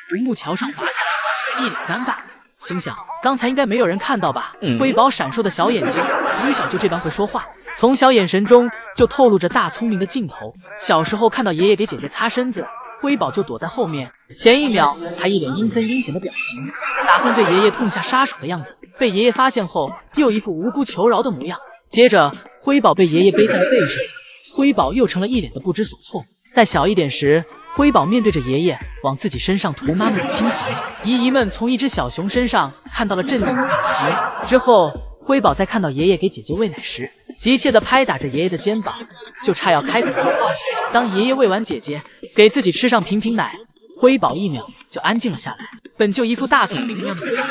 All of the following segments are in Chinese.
独木桥上滑下来，一脸尴尬，心想刚才应该没有人看到吧。辉宝闪烁的小眼睛从小就这般会说话，从小眼神中就透露着大聪明的劲头。小时候看到爷爷给姐姐擦身子，辉宝就躲在后面，前一秒还一脸阴森阴险的表情，打算对爷爷痛下杀手的样子，被爷爷发现后又一副无辜求饶的模样。接着辉宝被爷爷背在了背上，辉宝又成了一脸的不知所措。再小一点时，辉宝面对着爷爷往自己身上涂妈妈的青藤，姨姨们从一只小熊身上看到了震惊的表情。之后辉宝在看到爷爷给姐姐喂奶时，急切地拍打着爷爷的肩膀，就差要开口说话。当爷爷喂完姐姐，给自己吃上瓶奶，辉宝一秒就安静了下来。本就一副大聪明一样的辉宝，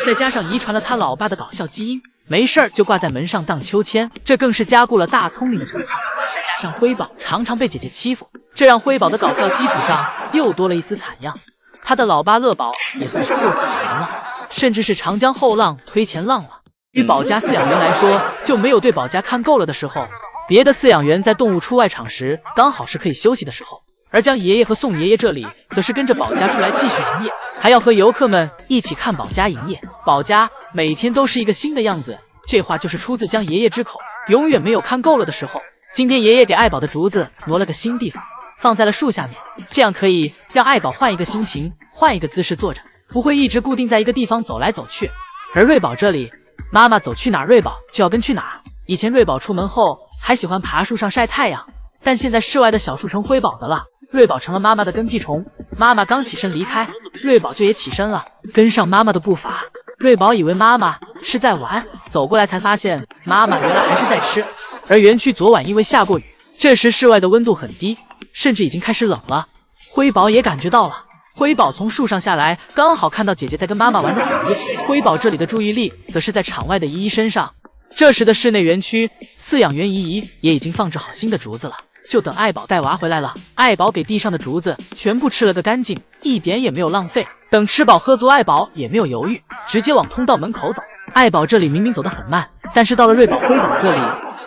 再加上遗传了他老爸的搞笑基因，没事儿就挂在门上荡秋千，这更是加固了大聪明的称号。再加上辉宝常常被姐姐欺负，这让辉宝的搞笑基础上又多了一丝惨样。他的老爸乐宝也算是破纪录了，甚至是长江后浪推前浪了。对于保家饲养员来说，就没有对保家看够了的时候。别的饲养员在动物出外场时，刚好是可以休息的时候，而江爷爷和宋爷爷这里可是跟着保家出来继续营业，还要和游客们一起看保家营业。保家每天都是一个新的样子，这话就是出自江爷爷之口，永远没有看够了的时候。今天爷爷给爱宝的竹子挪了个新地方，放在了树下面，这样可以让爱宝换一个心情，换一个姿势坐着，不会一直固定在一个地方走来走去。而瑞宝这里，妈妈走去哪儿，瑞宝就要跟去哪儿。以前瑞宝出门后还喜欢爬树上晒太阳，但现在室外的小树成辉宝的了，瑞宝成了妈妈的跟屁虫。妈妈刚起身离开，瑞宝就也起身了，跟上妈妈的步伐。瑞宝以为妈妈是在玩，走过来才发现妈妈原来还是在吃。而园区昨晚因为下过雨，这时室外的温度很低，甚至已经开始冷了。辉宝也感觉到了，辉宝从树上下来，刚好看到姐姐在跟妈妈玩着火焰。辉宝这里的注意力则是在场外的姨姨身上。这时的室内园区，饲养员姨姨也已经放置好新的竹子了，就等爱宝带娃回来了。爱宝给地上的竹子全部吃了个干净，一点也没有浪费。等吃饱喝足，爱宝也没有犹豫，直接往通道门口走。爱宝这里明明走得很慢，但是到了瑞宝、辉宝这里，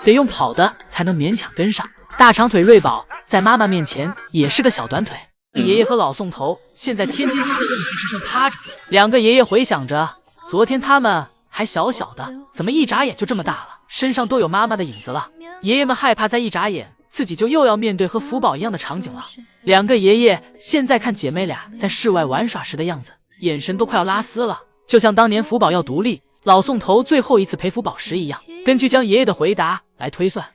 得用跑的才能勉强跟上。大长腿瑞宝在妈妈面前也是个小短腿。爷爷和老宋头现在天天都在硬石石上趴着，两个爷爷回想着昨天他们还小小的，怎么一眨眼就这么大了，身上都有妈妈的影子了。爷爷们害怕再一眨眼，自己就又要面对和福宝一样的场景了。两个爷爷现在看姐妹俩在室外玩耍时的样子，眼神都快要拉丝了，就像当年福宝要独立，老宋头最后一次陪福宝时一样。根据江爷爷的回答来推算，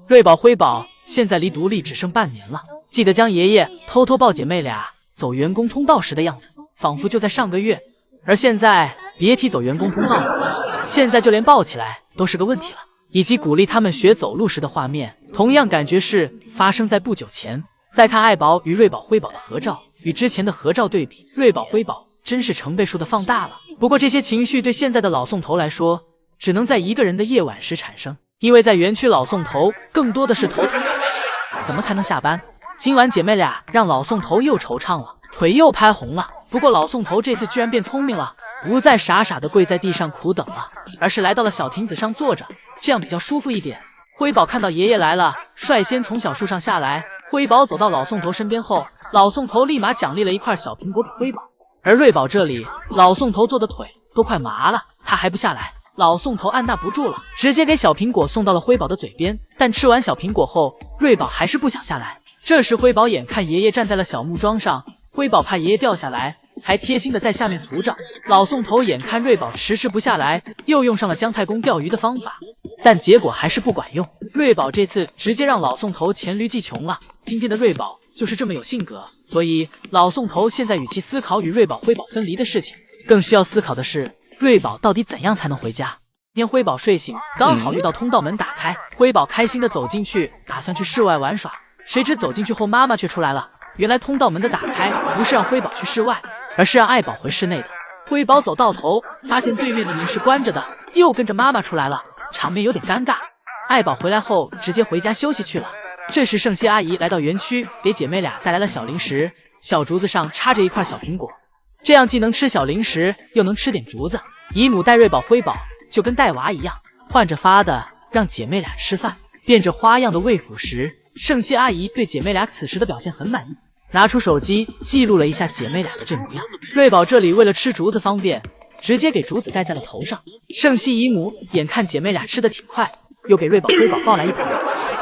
瑞宝、辉宝现在离独立只剩半年了。记得江爷爷偷偷抱姐妹俩走员工通道时的样子，仿佛就在上个月，而现在别提走员工通道了，现在就连抱起来都是个问题了。以及鼓励他们学走路时的画面，同样感觉是发生在不久前。再看爱宝与瑞宝、辉宝的合照，与之前的合照对比，瑞宝、辉宝真是成倍数的放大了。不过这些情绪对现在的老宋头来说，只能在一个人的夜晚时产生，因为在园区老宋头更多的是头疼姐妹俩怎么才能下班。今晚姐妹俩让老宋头又惆怅了，腿又拍红了。不过老宋头这次居然变聪明了，不再傻傻的跪在地上苦等了，而是来到了小亭子上坐着，这样比较舒服一点。辉宝看到爷爷来了，率先从小树上下来。辉宝走到老宋头身边后，老宋头立马奖励了一块小苹果给辉宝。而瑞宝这里，老宋头坐的腿都快麻了，他还不下来。老宋头按捺不住了，直接给小苹果送到了辉宝的嘴边。但吃完小苹果后，瑞宝还是不想下来。这时辉宝眼看爷爷站在了小木桩上，辉宝怕爷爷掉下来，还贴心的在下面扶着。老宋头眼看瑞宝迟迟不下来，又用上了姜太公钓鱼的方法，但结果还是不管用。瑞宝这次直接让老宋头黔驴技穷了。今天的瑞宝就是这么有性格，所以老宋头现在与其思考与瑞宝、辉宝分离的事情，更需要思考的是瑞宝到底怎样才能回家。今天辉宝睡醒，刚好遇到通道门打开，辉宝开心的走进去，打算去室外玩耍。谁知走进去后，妈妈却出来了。原来通道门的打开不是让辉宝去室外，而是让爱宝回室内的。辉宝走到头，发现对面的门是关着的，又跟着妈妈出来了，场面有点尴尬。爱宝回来后直接回家休息去了。这时圣熙阿姨来到园区，给姐妹俩带来了小零食，小竹子上插着一块小苹果，这样既能吃小零食，又能吃点竹子。姨母带瑞宝、辉宝就跟带娃一样，换着发的让姐妹俩吃饭，变着花样的喂辅食。圣熙阿姨对姐妹俩此时的表现很满意，拿出手机记录了一下姐妹俩的这模样。瑞宝这里为了吃竹子方便，直接给竹子盖在了头上。盛熙姨母眼看姐妹俩吃得挺快，又给瑞宝辉宝抱来一盘。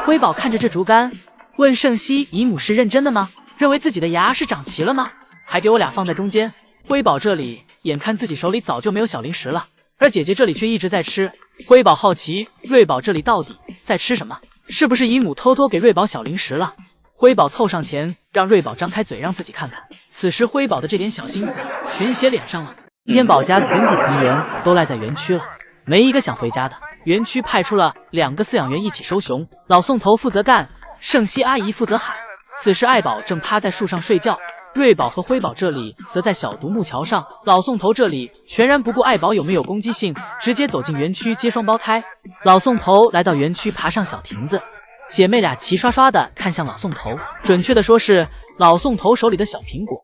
辉宝看着这竹竿，问盛熙姨母是认真的吗？认为自己的牙是长齐了吗？还给我俩放在中间。辉宝这里眼看自己手里早就没有小零食了，而姐姐这里却一直在吃。辉宝好奇瑞宝这里到底在吃什么，是不是姨母偷偷给瑞宝小零食了？辉宝凑上前让瑞宝张开嘴让自己看看。此时辉宝的这点小心思全写脸上了。今天宝家全体成员都赖在园区了，没一个想回家的。园区派出了2个饲养员一起收熊，老宋头负责干，盛熙阿姨负责喊。此时爱宝正趴在树上睡觉，瑞宝和辉宝这里则在小独木桥上。老宋头这里全然不顾爱宝有没有攻击性，直接走进园区接双胞胎。老宋头来到园区爬上小亭子，姐妹俩齐刷刷的看向老宋头，准确的说是老宋头手里的小苹果。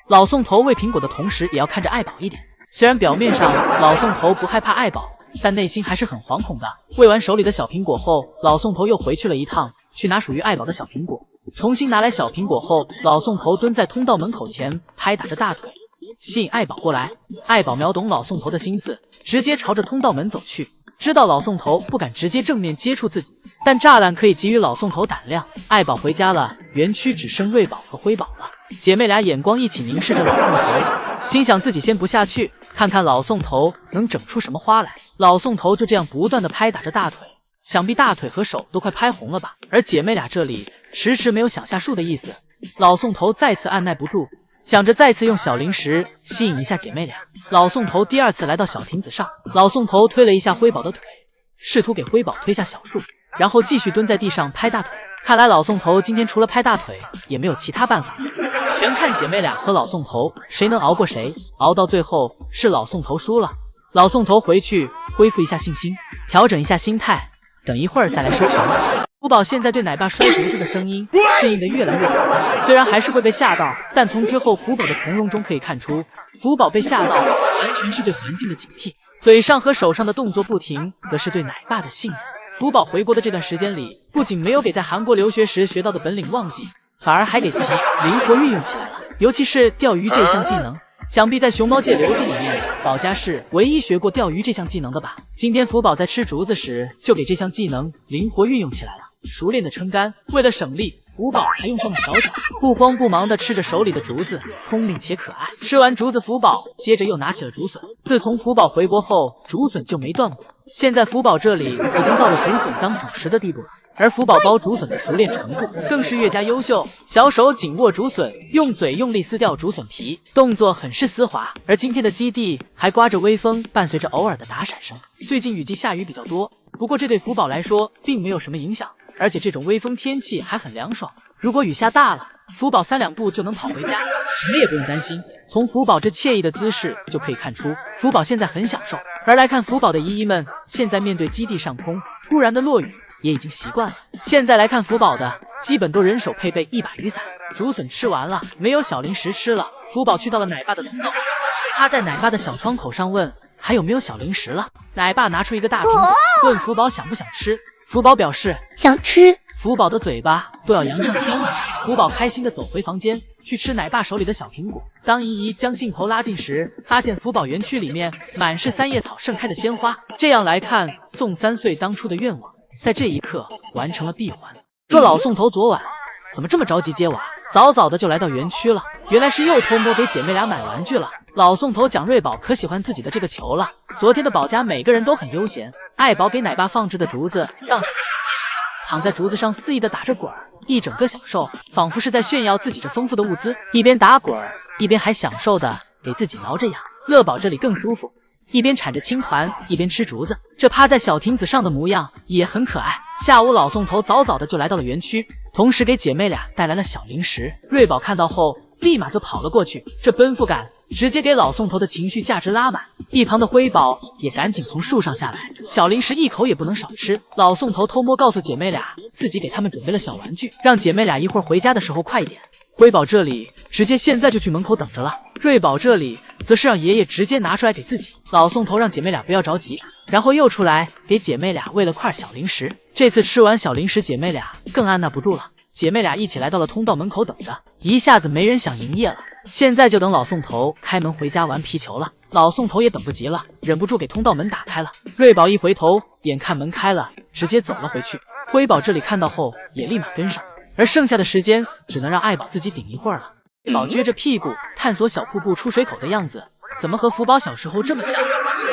老宋头喂苹果的同时也要看着爱宝一点，虽然表面上老宋头不害怕爱宝，但内心还是很惶恐的。喂完手里的小苹果后，老宋头又回去了一趟，去拿属于爱宝的小苹果。重新拿来小苹果后，老宋头蹲在通道门口前拍打着大腿，吸引爱宝过来。爱宝秒懂老宋头的心思，直接朝着通道门走去。知道老宋头不敢直接正面接触自己，但栅栏可以给予老宋头胆量。爱宝回家了，园区只剩瑞宝和辉宝了。姐妹俩眼光一起凝视着老宋头，心想自己先不下去，看看老宋头能整出什么花来。老宋头就这样不断的拍打着大腿，想必大腿和手都快拍红了吧。而姐妹俩这里迟迟没有想下树的意思。老宋头再次按耐不住，想着再次用小零食吸引一下姐妹俩。老宋头第2次来到小亭子上，老宋头推了一下辉宝的腿，试图给辉宝推下小树，然后继续蹲在地上拍大腿。看来老宋头今天除了拍大腿也没有其他办法，全看姐妹俩和老宋头谁能熬过谁。熬到最后是老宋头输了。老宋头回去恢复一下信心，调整一下心态，等一会儿再来收熊。福宝现在对奶爸摔竹子的声音适应的越来越好，虽然还是会被吓到，但从之后福宝的从容中可以看出，福宝被吓到完全是对环境的警惕，嘴上和手上的动作不停，则是对奶爸的信任。福宝回国的这段时间里，不仅没有给在韩国留学时学到的本领忘记，反而还给其灵活运用起来了，尤其是钓鱼这项技能。想必在熊猫界流子里面，宝家是唯一学过钓鱼这项技能的吧。今天福宝在吃竹子时就给这项技能灵活运用起来了，熟练的撑杆。为了省力，福宝还用上了小脚，不慌不忙地吃着手里的竹子，聪明且可爱。吃完竹子，福宝接着又拿起了竹笋。自从福宝回国后，竹笋就没断过。现在福宝这里已经到了竹笋当主食的地步了，而福宝包竹笋的熟练程度更是越加优秀。小手紧握竹笋，用嘴用力撕掉竹笋皮，动作很是丝滑。而今天的基地还刮着微风，伴随着偶尔的打闪声。最近雨季下雨比较多，不过这对福宝来说并没有什么影响，而且这种微风天气还很凉爽。如果雨下大了，福宝3两步就能跑回家，什么也不用担心。从福宝这惬意的姿势就可以看出，福宝现在很享受。而来看福宝的姨姨们，现在面对基地上空突然的落雨，也已经习惯了。现在来看福宝的，基本都人手配备一把雨伞。竹笋吃完了，没有小零食吃了，福宝去到了奶爸的通道，他在奶爸的小窗口上问还有没有小零食了。奶爸拿出一个大苹果，问福宝想不想吃。福宝表示想吃。福宝的嘴巴都要扬上天了。福宝开心的走回房间去吃奶爸手里的小苹果。当姨姨将镜头拉近时，发现福宝园区里面满是3叶草盛开的鲜花。这样来看，宋3岁当初的愿望在这一刻完成了闭环。说老宋头昨晚怎么这么着急接娃，早早的就来到园区了，原来是又偷摸给姐妹俩买玩具了。老宋头蒋瑞宝可喜欢自己的这个球了。昨天的宝家每个人都很悠闲，爱宝给奶爸放置的竹子当躺在竹子上肆意的打着滚儿，一整个享受，仿佛是在炫耀自己这丰富的物资，一边打滚儿一边还享受的给自己挠着痒。乐宝这里更舒服，一边铲着青团一边吃竹子，这趴在小亭子上的模样也很可爱。下午老宋头早早的就来到了园区，同时给姐妹俩带来了小零食。瑞宝看到后立马就跑了过去，这奔赴感直接给老宋头的情绪价值拉满。一旁的辉宝也赶紧从树上下来，小零食一口也不能少吃。老宋头偷摸告诉姐妹俩，自己给他们准备了小玩具，让姐妹俩一会儿回家的时候快一点。辉宝这里直接现在就去门口等着了，瑞宝这里则是让爷爷直接拿出来给自己。老宋头让姐妹俩不要着急，然后又出来给姐妹俩喂了块小零食。这次吃完小零食，姐妹俩更按捺不住了，姐妹俩一起来到了通道门口等着，一下子没人想营业了。现在就等老宋头开门回家玩皮球了。老宋头也等不及了，忍不住给通道门打开了。瑞宝一回头，眼看门开了，直接走了回去。辉宝这里看到后也立马跟上，而剩下的时间只能让爱宝自己顶一会儿了。辉宝撅着屁股探索小瀑布出水口的样子，怎么和福宝小时候这么像？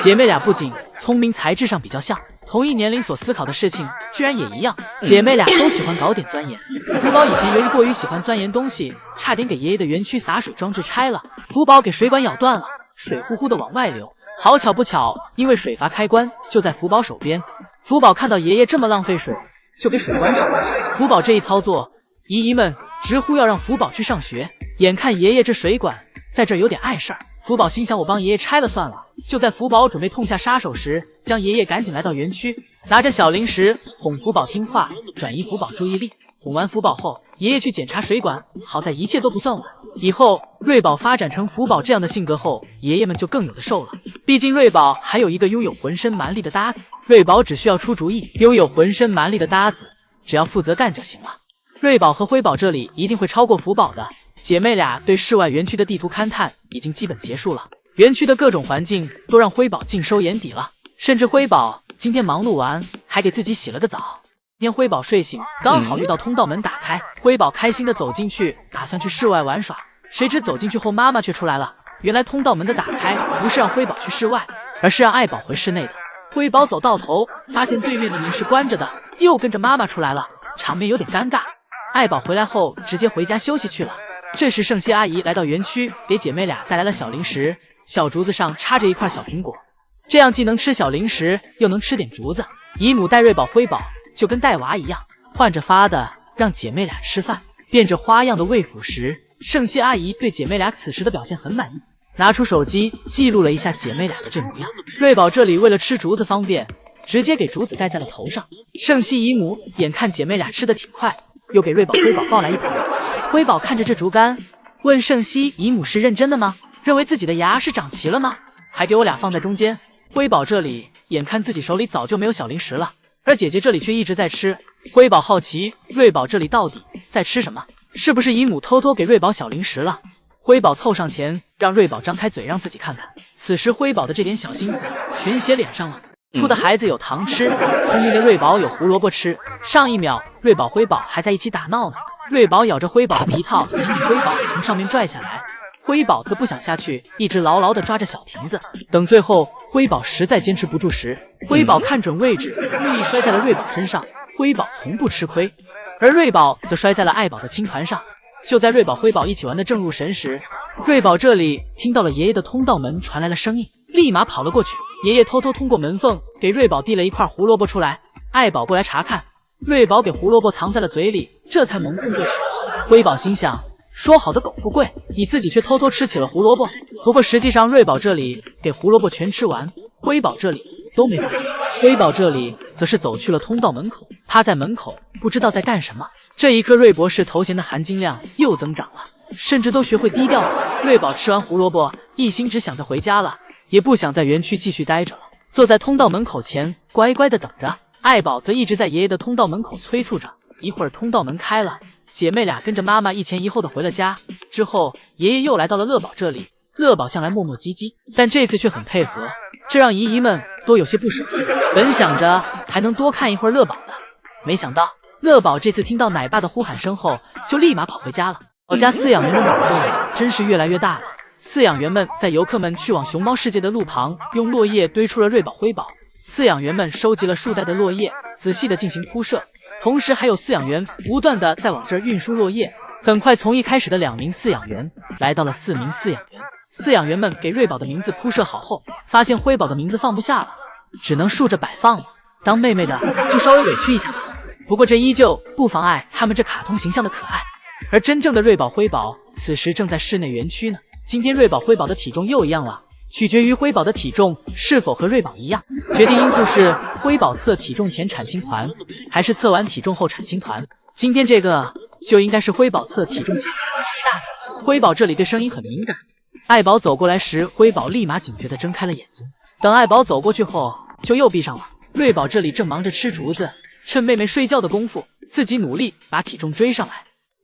姐妹俩不仅聪明才智上比较像，同一年龄所思考的事情居然也一样。姐妹俩都喜欢搞点钻研。福宝以前由于过于喜欢钻研东西，差点给爷爷的园区洒水装置拆了。福宝给水管咬断了，水呼呼的往外流。好巧不巧，因为水阀开关就在福宝手边。福宝看到爷爷这么浪费水，就给水关上了。福宝这一操作，姨姨们直呼要让福宝去上学。眼看爷爷这水管在这有点碍事儿，福宝心想我帮爷爷拆了算了。就在福宝准备痛下杀手时，将爷爷赶紧来到园区，拿着小零食哄福宝听话，转移福宝注意力。哄完福宝后，爷爷去检查水管，好在一切都不算晚。以后瑞宝发展成福宝这样的性格后，爷爷们就更有的受了。毕竟瑞宝还有一个拥有浑身蛮力的搭子，瑞宝只需要出主意，拥有浑身蛮力的搭子只要负责干就行了。瑞宝和辉宝这里一定会超过福宝的。姐妹俩对室外园区的地图勘探已经基本结束了，园区的各种环境都让辉宝尽收眼底了，甚至辉宝今天忙碌完还给自己洗了个澡。今天辉宝睡醒，刚好遇到通道门打开，辉宝开心的走进去，打算去室外玩耍。谁知走进去后，妈妈却出来了。原来通道门的打开不是让辉宝去室外，而是让爱宝回室内的。辉宝走到头，发现对面的门是关着的，又跟着妈妈出来了，场面有点尴尬。爱宝回来后直接回家休息去了。这时圣熙阿姨来到园区，给姐妹俩带来了小零食，小竹子上插着一块小苹果，这样既能吃小零食，又能吃点竹子。姨母带瑞宝、辉宝就跟带娃一样，换着法的让姐妹俩吃饭，变着花样的喂辅食。圣熙阿姨对姐妹俩此时的表现很满意，拿出手机记录了一下姐妹俩的这模样。瑞宝这里为了吃竹子方便，直接给竹子盖在了头上。圣熙姨母眼看姐妹俩吃的挺快，又给瑞宝、辉宝抱来一盘。辉宝看着这竹竿，问圣熙姨母是认真的吗？认为自己的牙是长齐了吗？还给我俩放在中间。辉宝这里眼看自己手里早就没有小零食了，而姐姐这里却一直在吃。辉宝好奇瑞宝这里到底在吃什么，是不是姨母偷偷给瑞宝小零食了？辉宝凑上前让瑞宝张开嘴让自己看看。此时辉宝的这点小心思全写脸上了。哭的孩子有糖吃，聪明的瑞宝有胡萝卜吃。上一秒瑞宝、辉宝还在一起打闹呢，瑞宝咬着辉宝的皮套，想把辉宝从上面拽下来。辉宝则不想下去，一直牢牢地抓着小亭子。等最后辉宝实在坚持不住时，辉宝看准位置，故意摔在了瑞宝身上。辉宝从不吃亏，而瑞宝则摔在了爱宝的青团上。就在瑞宝、辉宝一起玩的正入神时，瑞宝这里听到了爷爷的通道门传来了声音，立马跑了过去。爷爷偷偷通过门缝给瑞宝递了一块胡萝卜出来，爱宝过来查看，瑞宝给胡萝卜藏在了嘴里，这才蒙混过去。辉宝心想，说好的苟富贵，你自己却偷偷吃起了胡萝卜。不过实际上瑞宝这里给胡萝卜全吃完，辉宝这里都没发现。辉宝这里则是走去了通道门口，趴在门口不知道在干什么。这一刻瑞博士头衔的含金量又增长了，甚至都学会低调了。瑞宝吃完胡萝卜，一心只想着回家了，也不想在园区继续待着了，坐在通道门口前乖乖的等着。爱宝则一直在爷爷的通道门口催促着。一会儿通道门开了，姐妹俩跟着妈妈一前一后的回了家。之后爷爷又来到了乐宝这里，乐宝向来磨磨唧唧，但这次却很配合，这让姨姨们都有些不舍。本想着还能多看一会儿乐宝的，没想到乐宝这次听到奶爸的呼喊声后，就立马跑回家了。老家饲养员的脑洞真是越来越大了。饲养员们在游客们去往熊猫世界的路旁，用落叶堆出了瑞宝、辉宝。饲养员们收集了数袋的落叶，仔细的进行铺设，同时还有饲养员不断的在往这儿运输落叶。很快，从一开始的2名饲养员来到了4名饲养员。饲养员们给瑞宝的名字铺设好后，发现辉宝的名字放不下了，只能竖着摆放了。当妹妹的就稍微委屈一下吧。不过这依旧不妨碍他们这卡通形象的可爱。而真正的瑞宝、辉宝此时正在室内园区呢。今天瑞宝、辉宝的体重又一样了，取决于辉宝的体重是否和瑞宝一样。决定因素是辉宝测体重前产青团，还是测完体重后产青团。今天这个就应该是辉宝测体重前青团大的。辉宝这里对声音很敏感，爱宝走过来时，辉宝立马警觉地睁开了眼睛。等爱宝走过去后，就又闭上了。瑞宝这里正忙着吃竹子，趁妹妹睡觉的功夫，自己努力把体重追上来。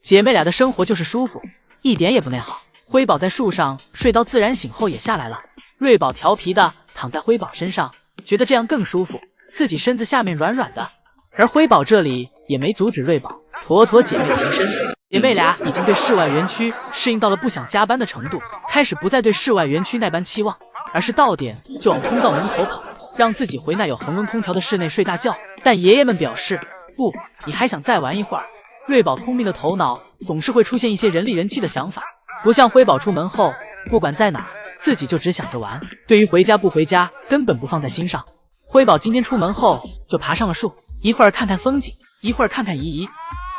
姐妹俩的生活就是舒服，一点也不内耗。辉宝在树上睡到自然醒后也下来了，瑞宝调皮的躺在辉宝身上，觉得这样更舒服，自己身子下面软软的。而辉宝这里也没阻止瑞宝，妥妥姐妹情深。姐妹俩已经对室外园区适应到了不想加班的程度，开始不再对室外园区那般期望，而是到点就往通道门口跑，让自己回那有恒温空调的室内睡大觉。但爷爷们表示，不，你还想再玩一会儿。瑞宝聪明的头脑总是会出现一些人力人气的想法，不像辉宝出门后不管在哪自己就只想着玩，对于回家不回家根本不放在心上。辉宝今天出门后就爬上了树，一会儿看看风景，一会儿看看姨姨。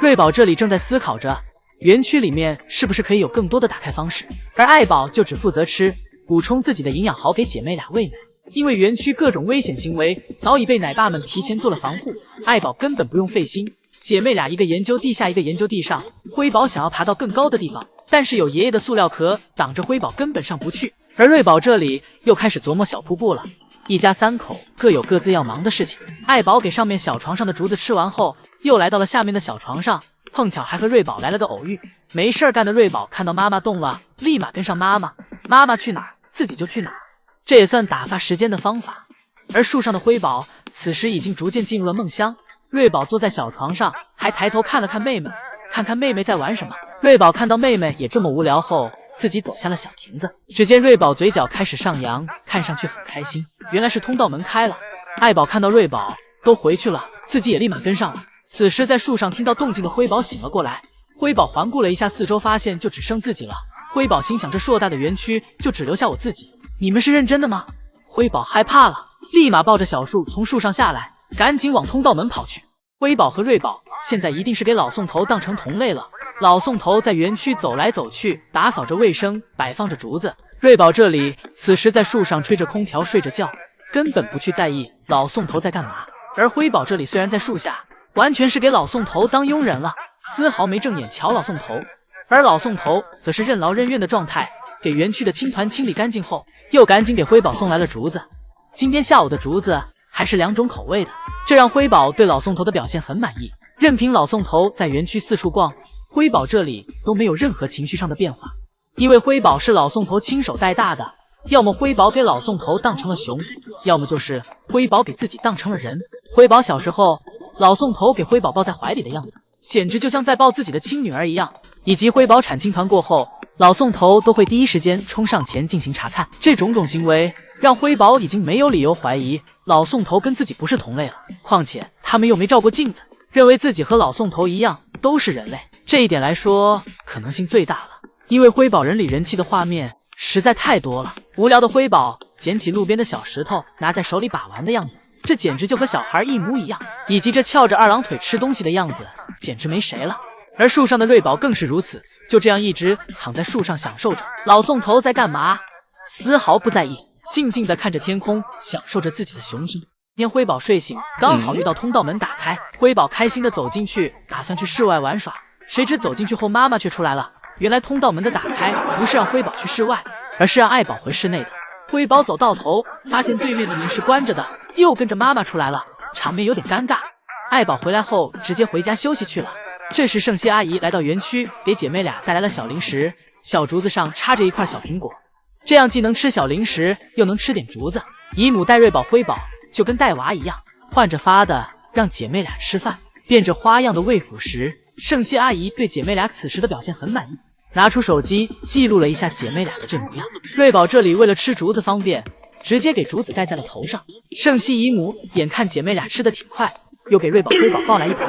瑞宝这里正在思考着园区里面是不是可以有更多的打开方式，而爱宝就只负责吃，补充自己的营养，好给姐妹俩喂奶。因为园区各种危险行为早已被奶爸们提前做了防护，爱宝根本不用费心。姐妹俩一个研究地下，一个研究地上。辉宝想要爬到更高的地方，但是有爷爷的塑料壳挡着，辉宝根本上不去。而瑞宝这里又开始琢磨小瀑布了。一家三口各有各自要忙的事情。爱宝给上面小床上的竹子吃完后，又来到了下面的小床上，碰巧还和瑞宝来了个偶遇。没事干的瑞宝看到妈妈动了，立马跟上妈妈，妈妈去哪儿自己就去哪儿，这也算打发时间的方法。而树上的辉宝此时已经逐渐进入了梦乡。瑞宝坐在小床上，还抬头看了看妹妹，看看妹妹在玩什么。瑞宝看到妹妹也这么无聊后，自己走下了小亭子。只见瑞宝嘴角开始上扬，看上去很开心，原来是通道门开了。爱宝看到瑞宝都回去了，自己也立马跟上了。此时在树上听到动静的辉宝醒了过来，辉宝环顾了一下四周，发现就只剩自己了。辉宝心想，这硕大的园区就只留下我自己，你们是认真的吗？辉宝害怕了，立马抱着小树从树上下来，赶紧往通道门跑去。辉宝和瑞宝现在一定是给老宋头当成同类了。老宋头在园区走来走去，打扫着卫生，摆放着竹子。瑞宝这里此时在树上吹着空调睡着觉，根本不去在意老宋头在干嘛。而辉宝这里虽然在树下，完全是给老宋头当佣人了，丝毫没正眼瞧老宋头。而老宋头则是任劳任怨的状态，给园区的青团清理干净后，又赶紧给辉宝送来了竹子。今天下午的竹子还是2种口味的，这让辉宝对老宋头的表现很满意。任凭老宋头在园区四处逛，辉宝这里都没有任何情绪上的变化，因为辉宝是老宋头亲手带大的，要么辉宝给老宋头当成了熊，要么就是辉宝给自己当成了人。辉宝小时候，老宋头给辉宝抱在怀里的样子，简直就像在抱自己的亲女儿一样。以及辉宝产青团过后，老宋头都会第一时间冲上前进行查看，这种行为让辉宝已经没有理由怀疑老宋头跟自己不是同类了。况且他们又没照过镜子，认为自己和老宋头一样都是人类，这一点来说可能性最大了。因为辉宝人里人气的画面实在太多了，无聊的辉宝捡起路边的小石头拿在手里把玩的样子，这简直就和小孩一模一样，以及这翘着2郎腿吃东西的样子，简直没谁了。而树上的瑞宝更是如此，就这样一直躺在树上享受着老宋头在干嘛，丝毫不在意，静静地看着天空，享受着自己的雄心。今天辉宝睡醒，刚好遇到通道门打开，辉宝开心地走进去，打算去室外玩耍，谁知走进去后妈妈却出来了。原来通道门的打开不是让辉宝去室外，而是让爱宝回室内的。辉宝走到头，发现对面的门是关着的，又跟着妈妈出来了，场面有点尴尬。爱宝回来后直接回家休息去了。这时圣熙阿姨来到园区，给姐妹俩带来了小零食，小竹子上插着一块小苹果，这样既能吃小零食，又能吃点竹子。姨母带瑞宝辉宝就跟带娃一样，换着发的让姐妹俩吃饭，变着花样的喂辅食。圣熙阿姨对姐妹俩此时的表现很满意，拿出手机记录了一下姐妹俩的这模样。瑞宝这里为了吃竹子方便，直接给竹子盖在了头上。圣熙姨母眼看姐妹俩吃的挺快，又给瑞宝辉宝抱来一盘。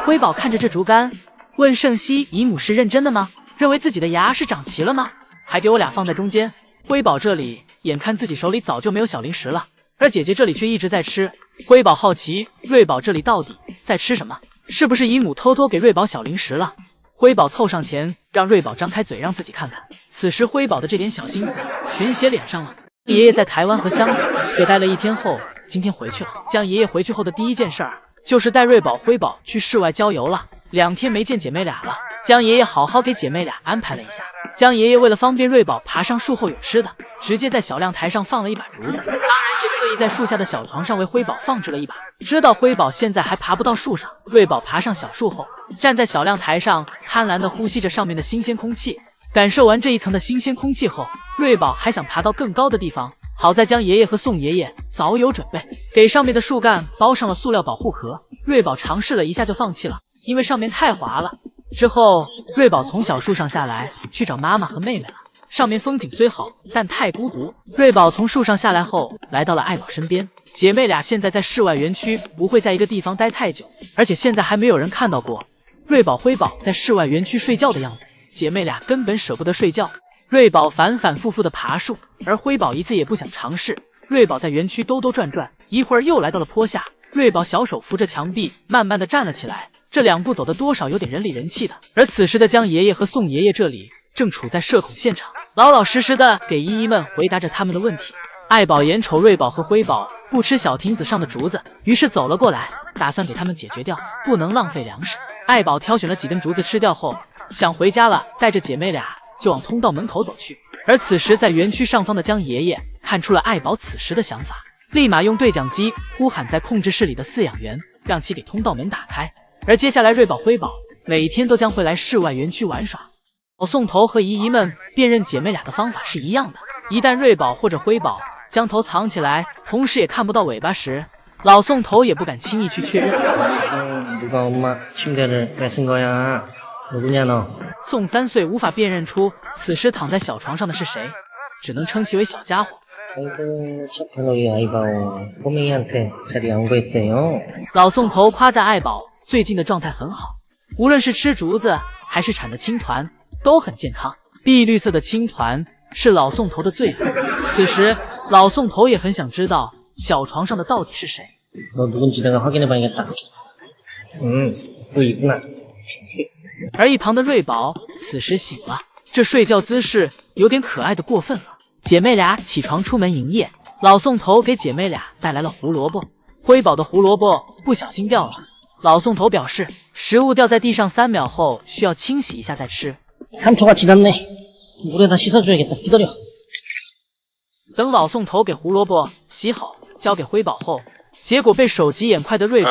辉宝看着这竹竿，问圣熙姨母是认真的吗？认为自己的牙是长齐了吗？还给我俩放在中间。辉宝这里眼看自己手里早就没有小零食了，而姐姐这里却一直在吃。辉宝好奇瑞宝这里到底在吃什么，是不是姨母偷偷给瑞宝小零食了？辉宝凑上前让瑞宝张开嘴让自己看看。此时辉宝的这点小心思全写脸上了。爷爷在台湾和香港也待了1天后，今天回去了。江爷爷回去后的第一件事儿就是带瑞宝辉宝去室外郊游了。2天没见姐妹俩了，江爷爷好好给姐妹俩安排了一下。江爷爷为了方便瑞宝爬上树后有吃的，直接在小亮台上放了一把竹子。当然也特意在树下的小床上为辉宝放置了一把。知道辉宝现在还爬不到树上，瑞宝爬上小树后，站在小亮台上，贪婪地呼吸着上面的新鲜空气。感受完这一层的新鲜空气后，瑞宝还想爬到更高的地方。好在江爷爷和宋爷爷早有准备，给上面的树干包上了塑料保护壳。瑞宝尝试了一下就放弃了，因为上面太滑了。之后，瑞宝从小树上下来，去找妈妈和妹妹了。上面风景虽好，但太孤独。瑞宝从树上下来后，来到了爱宝身边。姐妹俩现在在室外园区，不会在一个地方待太久，而且现在还没有人看到过瑞宝、辉宝在室外园区睡觉的样子。姐妹俩根本舍不得睡觉。瑞宝反反复复的爬树，而辉宝一次也不想尝试。瑞宝在园区兜兜转转，一会儿又来到了坡下。瑞宝小手扶着墙壁，慢慢的站了起来。这两步走的多少有点人里人气的。而此时的江爷爷和宋爷爷这里正处在社恐现场，老老实实的给姨姨们回答着他们的问题。爱宝眼瞅瑞宝和辉宝不吃小亭子上的竹子，于是走了过来，打算给他们解决掉，不能浪费粮食。爱宝挑选了几根竹子吃掉后，想回家了，带着姐妹俩就往通道门口走去。而此时在园区上方的江爷爷看出了爱宝此时的想法，立马用对讲机呼喊在控制室里的饲养员，让其给通道门打开。而接下来瑞宝、辉宝每天都将会来室外园区玩耍。老宋头和姨姨们辨认姐妹俩的方法是一样的，一旦瑞宝或者辉宝将头藏起来，同时也看不到尾巴时，老宋头也不敢轻易去确认。宋3岁无法辨认出此时躺在小床上的是谁，只能称其为小家伙。老宋头夸赞爱宝最近的状态很好，无论是吃竹子还是产的青团都很健康。碧绿色的青团是老宋头的最爱。此时老宋头也很想知道小床上的到底是谁。而一旁的瑞宝此时醒了，这睡觉姿势有点可爱的过分了。姐妹俩起床出门营业，老宋头给姐妹俩带来了胡萝卜。辉宝的胡萝卜不小心掉了，老宋头表示食物掉在地上3秒后需要清洗一下再吃。等老宋头给胡萝卜洗好交给辉宝后，结果被手疾眼快的瑞宝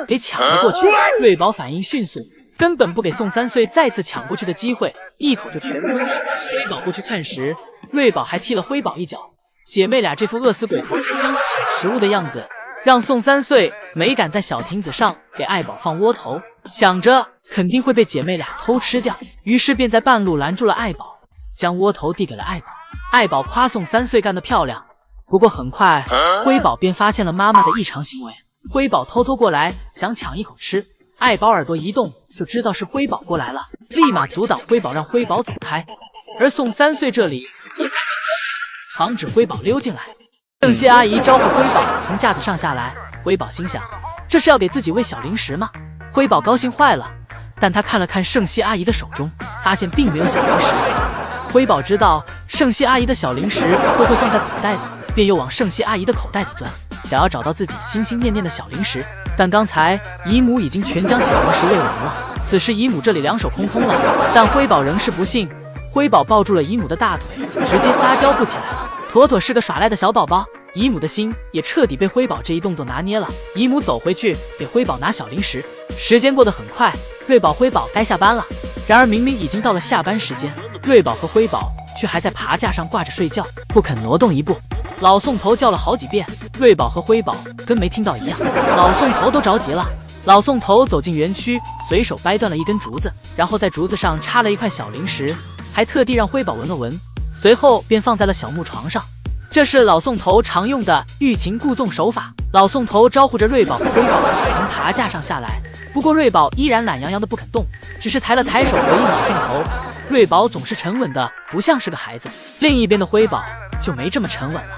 给抢了过去。瑞宝反应迅速，根本不给宋3岁再次抢过去的机会，一口就全部吃。辉宝过去看时，瑞宝还踢了辉宝一脚。姐妹俩这副饿死鬼头还想抢食物的样子，让宋3岁没敢在小亭子上给爱宝放窝头，想着肯定会被姐妹俩偷吃掉，于是便在半路拦住了爱宝，将窝头递给了爱宝。爱宝夸宋3岁干得漂亮，不过很快辉宝便发现了妈妈的异常行为。辉宝偷偷过来想抢一口吃，爱宝耳朵一动就知道是辉宝过来了，立马阻挡辉宝，让辉宝走开。而宋3岁这里防止辉宝溜进来。盛熙阿姨招呼辉宝从架子上下来，辉宝心想这是要给自己喂小零食吗？辉宝高兴坏了，但他看了看盛熙阿姨的手中，发现并没有小零食。辉宝知道盛熙阿姨的小零食都会放在口袋里，便又往盛熙阿姨的口袋里钻，想要找到自己心心念念的小零食。但刚才姨母已经全将小零食喂完了，此时姨母这里两手空空了，但辉宝仍是不信。辉宝抱住了姨母的大腿，直接撒娇不起来了，妥妥是个耍赖的小宝宝。姨母的心也彻底被辉宝这一动作拿捏了。姨母走回去给辉宝拿小零食。时间过得很快，瑞宝、辉宝该下班了。然而明明已经到了下班时间，瑞宝和辉宝却还在爬架上挂着睡觉，不肯挪动一步。老宋头叫了好几遍，瑞宝和辉宝跟没听到一样。老宋头都着急了。老宋头走进园区，随手掰断了一根竹子，然后在竹子上插了一块小零食，还特地让辉宝闻了闻，随后便放在了小木床上。这是老宋头常用的欲擒故纵手法。老宋头招呼着瑞宝和辉宝从爬架上下来，不过瑞宝依然懒洋洋的不肯动，只是抬了抬手回应老宋头。瑞宝总是沉稳的不像是个孩子，另一边的辉宝就没这么沉稳了，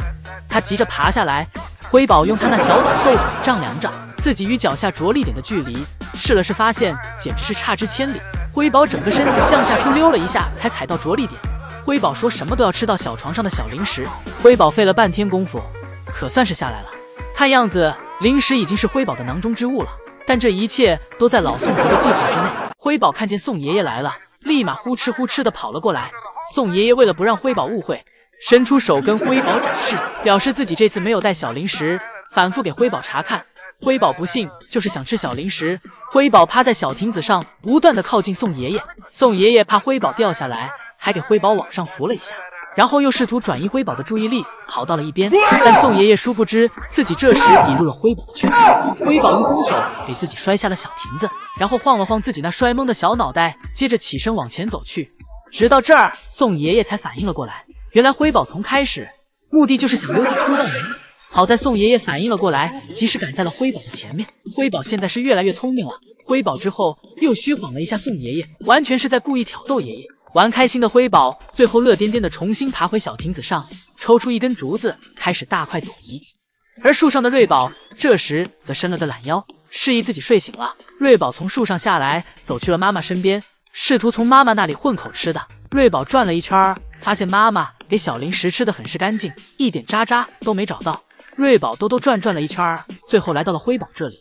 他急着爬下来。辉宝用他那小短豆腿丈量着自己与脚下着力点的距离，试了试发现简直是差之千里。辉宝整个身子向下出溜了一下才踩到着力点。辉宝说什么都要吃到小床上的小零食。辉宝费了半天功夫可算是下来了，看样子零食已经是辉宝的囊中之物了，但这一切都在老宋头的计划之内。辉宝看见宋爷爷来了，立马呼哧呼哧的跑了过来。宋爷爷为了不让辉宝误会，伸出手跟辉宝展示，表示自己这次没有带小零食，反复给辉宝查看。辉宝不信，就是想吃小零食。辉宝趴在小亭子上，不断的靠近宋爷爷。宋爷爷怕辉宝掉下来，还给辉宝往上扶了一下，然后又试图转移辉宝的注意力，跑到了一边。但宋爷爷殊不知自己这时已入了辉宝的圈套。辉宝一松手，给自己摔下了小亭子，然后晃了晃自己那摔懵的小脑袋，接着起身往前走去。直到这儿，宋爷爷才反应了过来，原来辉宝从开始目的就是想溜进通道里。好在宋爷爷反应了过来，及时赶在了辉宝的前面。辉宝现在是越来越聪明了。辉宝之后又虚晃了一下宋爷爷，完全是在故意挑逗爷爷。玩开心的辉宝最后乐颠颠的重新爬回小亭子上，抽出一根竹子，开始大快朵颐。而树上的瑞宝这时则伸了个懒腰，示意自己睡醒了。瑞宝从树上下来，走去了妈妈身边，试图从妈妈那里混口吃的。瑞宝转了一圈，发现妈妈给小零食吃的很是干净，一点渣渣都没找到。瑞宝兜兜转了一圈，最后来到了辉宝这里。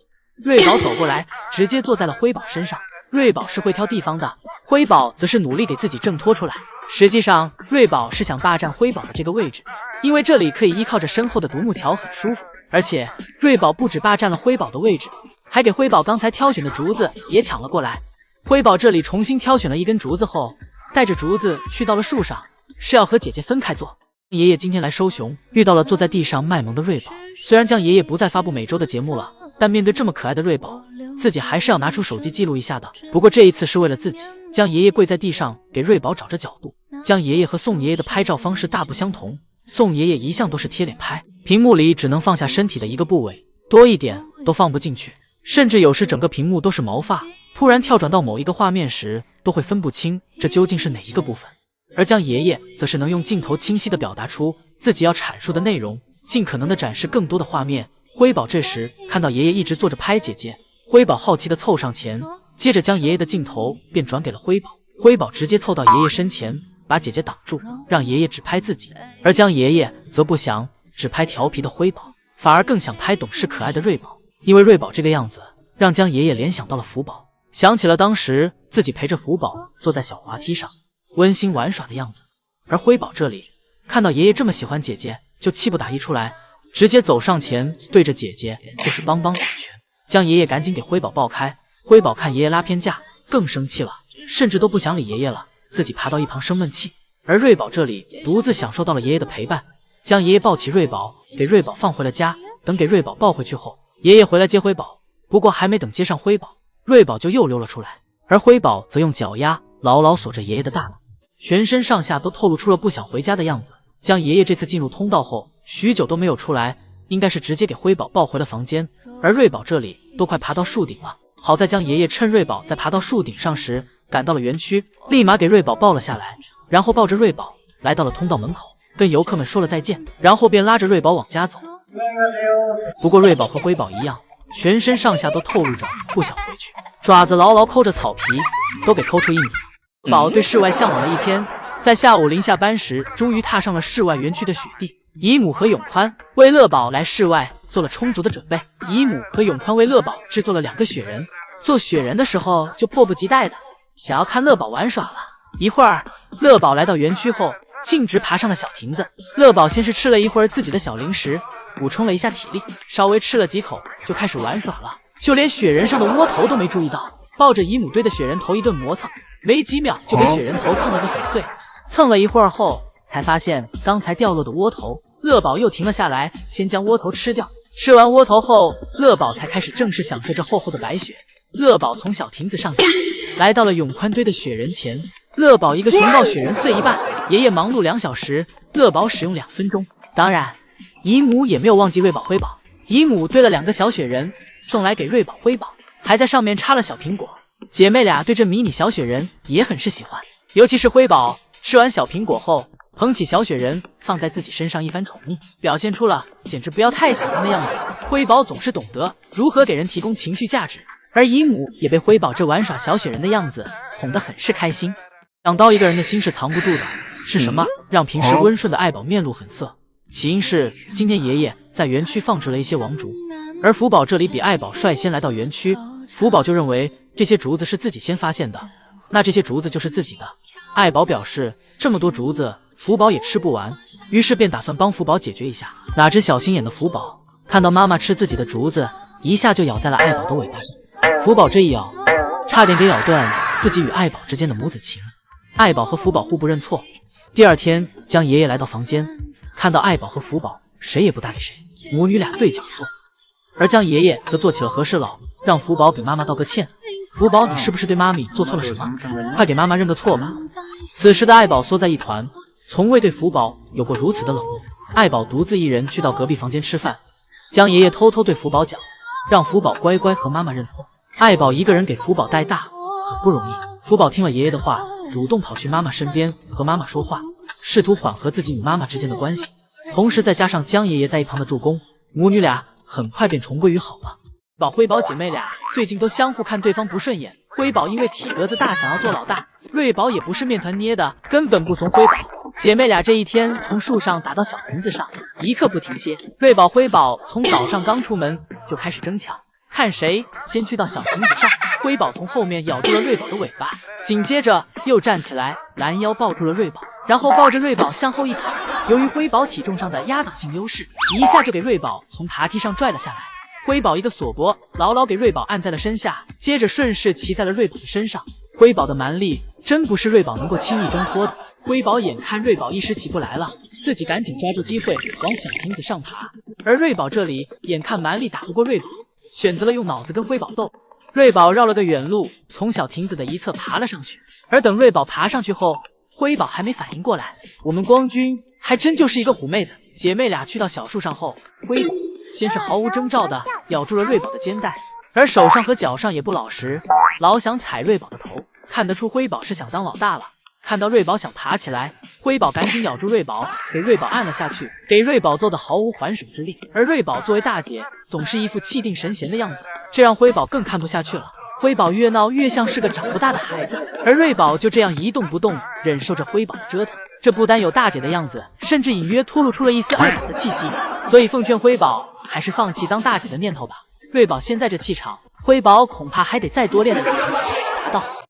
瑞宝走过来，直接坐在了辉宝身上。瑞宝是会挑地方的，辉宝则是努力给自己挣脱出来。实际上，瑞宝是想霸占辉宝的这个位置，因为这里可以依靠着身后的独木桥很舒服。而且，瑞宝不止霸占了辉宝的位置，还给辉宝刚才挑选的竹子也抢了过来。辉宝这里重新挑选了一根竹子后，带着竹子去到了树上，是要和姐姐分开坐。爷爷今天来收熊，遇到了坐在地上卖萌的瑞宝。虽然江爷爷不再发布每周的节目了，但面对这么可爱的瑞宝，自己还是要拿出手机记录一下的。不过这一次是为了自己。江爷爷跪在地上给瑞宝找着角度。江爷爷和宋爷爷的拍照方式大不相同，宋爷爷一向都是贴脸拍，屏幕里只能放下身体的一个部位，多一点都放不进去，甚至有时整个屏幕都是毛发，突然跳转到某一个画面时，都会分不清这究竟是哪一个部分。而江爷爷则是能用镜头清晰地表达出自己要阐述的内容，尽可能地展示更多的画面。辉宝这时看到爷爷一直坐着拍姐姐，辉宝好奇地凑上前，接着将爷爷的镜头便转给了辉宝。辉宝直接凑到爷爷身前，把姐姐挡住，让爷爷只拍自己。而江爷爷则不想只拍调皮的辉宝，反而更想拍懂事可爱的瑞宝，因为瑞宝这个样子让江爷爷联想到了福宝，想起了当时自己陪着福宝坐在小滑梯上温馨玩耍的样子。而辉宝这里看到爷爷这么喜欢姐姐，就气不打一处来，直接走上前对着姐姐就是邦邦两拳。江爷爷赶紧给辉宝抱开，辉宝看爷爷拉偏架更生气了，甚至都不想理爷爷了，自己爬到一旁生闷气。而瑞宝这里独自享受到了爷爷的陪伴，将爷爷抱起瑞宝，给瑞宝放回了家。等给瑞宝抱回去后，爷爷回来接辉宝，不过还没等接上辉宝，瑞宝就又溜了出来，而辉宝则用脚丫牢牢锁着爷爷的大脑，全身上下都透露出了不想回家的样子。将爷爷这次进入通道后许久都没有出来，应该是直接给辉宝抱回了房间。而瑞宝这里都快爬到树顶了，好在将爷爷趁瑞宝在爬到树顶上时赶到了园区，立马给瑞宝抱了下来，然后抱着瑞宝来到了通道门口，跟游客们说了再见，然后便拉着瑞宝往家走。不过瑞宝和辉宝一样，全身上下都透露着不想回去，爪子牢牢抠着草皮，都给抠出印子。宝对室外向往了一天，在下午临下班时终于踏上了室外园区的雪地。姨母和永宽为乐宝来室外做了充足的准备，姨母和永宽为乐宝制作了2个雪人，做雪人的时候就迫不及待的想要看乐宝玩耍了。一会儿乐宝来到园区后径直爬上了小亭子，乐宝先是吃了一会儿自己的小零食，补充了一下体力，稍微吃了几口就开始玩耍了，就连雪人上的窝头都没注意到，抱着姨母堆的雪人头一顿磨蹭，没几秒就给雪人头蹭了个粉碎。蹭了一会儿后才发现刚才掉落的窝头，乐宝又停了下来，先将窝头吃掉。吃完窝头后，乐宝才开始正式享受着厚厚的白雪。乐宝从小亭子上下来到了永宽堆的雪人前，乐宝一个熊抱雪人碎一半，爷爷忙碌2小时，乐宝使用2分钟。当然姨母也没有忘记瑞宝辉宝，姨母堆了2个小雪人送来给瑞宝辉宝，还在上面插了小苹果。姐妹俩对这迷你小雪人也很是喜欢，尤其是辉宝吃完小苹果后捧起小雪人放在自己身上一番宠溺，表现出了简直不要太喜欢的样子。辉宝总是懂得如何给人提供情绪价值，而姨母也被辉宝这玩耍小雪人的样子哄得很是开心。想到一个人的心是藏不住的，是什么让平时温顺的爱宝面露粉色？起因是今天爷爷在园区放置了一些王竹，而福宝这里比爱宝率先来到园区，福宝就认为这些竹子是自己先发现的，那这些竹子就是自己的。爱宝表示这么多竹子福宝也吃不完，于是便打算帮福宝解决一下。哪知小心眼的福宝看到妈妈吃自己的竹子，一下就咬在了爱宝的尾巴上。福宝这一咬，差点给咬断自己与爱宝之间的母子情。爱宝和福宝互不认错。第二天，江爷爷来到房间，看到爱宝和福宝谁也不搭理谁，母女俩对角坐。而江爷爷则做起了和事佬，让福宝给妈妈道个歉。福宝，你是不是对妈咪做错了什么？快给妈妈认个错吧。此时的爱宝缩在一团，从未对福宝有过如此的冷漠。爱宝独自一人去到隔壁房间吃饭，江爷爷偷偷对福宝讲，让福宝乖乖和妈妈认错。爱宝一个人给福宝带大，很不容易。福宝听了爷爷的话，主动跑去妈妈身边和妈妈说话，试图缓和自己与妈妈之间的关系。同时再加上江爷爷在一旁的助攻，母女俩很快便重归于好了。辉宝姐妹俩最近都相互看对方不顺眼，辉宝因为体格子大想要做老大，瑞宝也不是面团捏的，根本不怂辉宝。姐妹俩这一天从树上打到小亭子上，一刻不停歇。瑞宝、辉宝从早上刚出门就开始争抢，看谁先去到小亭子上。辉宝从后面咬住了瑞宝的尾巴，紧接着又站起来拦腰抱住了瑞宝，然后抱着瑞宝向后一躺。由于辉宝体重上的压倒性优势，一下就给瑞宝从爬梯上拽了下来。辉宝一个锁脖，牢牢给瑞宝按在了身下，接着顺势骑在了瑞宝的身上。辉宝的蛮力真不是瑞宝能够轻易挣脱的。辉宝眼看瑞宝一时起不来了，自己赶紧抓住机会往小亭子上爬。而瑞宝这里眼看蛮力打不过瑞宝，选择了用脑子跟辉宝斗。瑞宝绕了个远路，从小亭子的一侧爬了上去。而等瑞宝爬上去后，辉宝还没反应过来，我们光君还真就是一个虎妹子。姐妹俩去到小树上后，辉宝先是毫无征兆的咬住了瑞宝的肩带，而手上和脚上也不老实，老想踩瑞宝的头。看得出辉宝是想当老大了。看到瑞宝想爬起来，辉宝赶紧咬住瑞宝，给瑞宝按了下去，给瑞宝揍得毫无还手之力。而瑞宝作为大姐，总是一副气定神闲的样子，这让辉宝更看不下去了。辉宝越闹越像是个长不大的孩子，而瑞宝就这样一动不动，忍受着辉宝的折腾。这不单有大姐的样子，甚至隐约吐露出了一丝爱宝的气息。所以奉劝辉宝还是放弃当大姐的念头吧。瑞宝现在这气场，辉宝恐怕还得再多练2年才达到。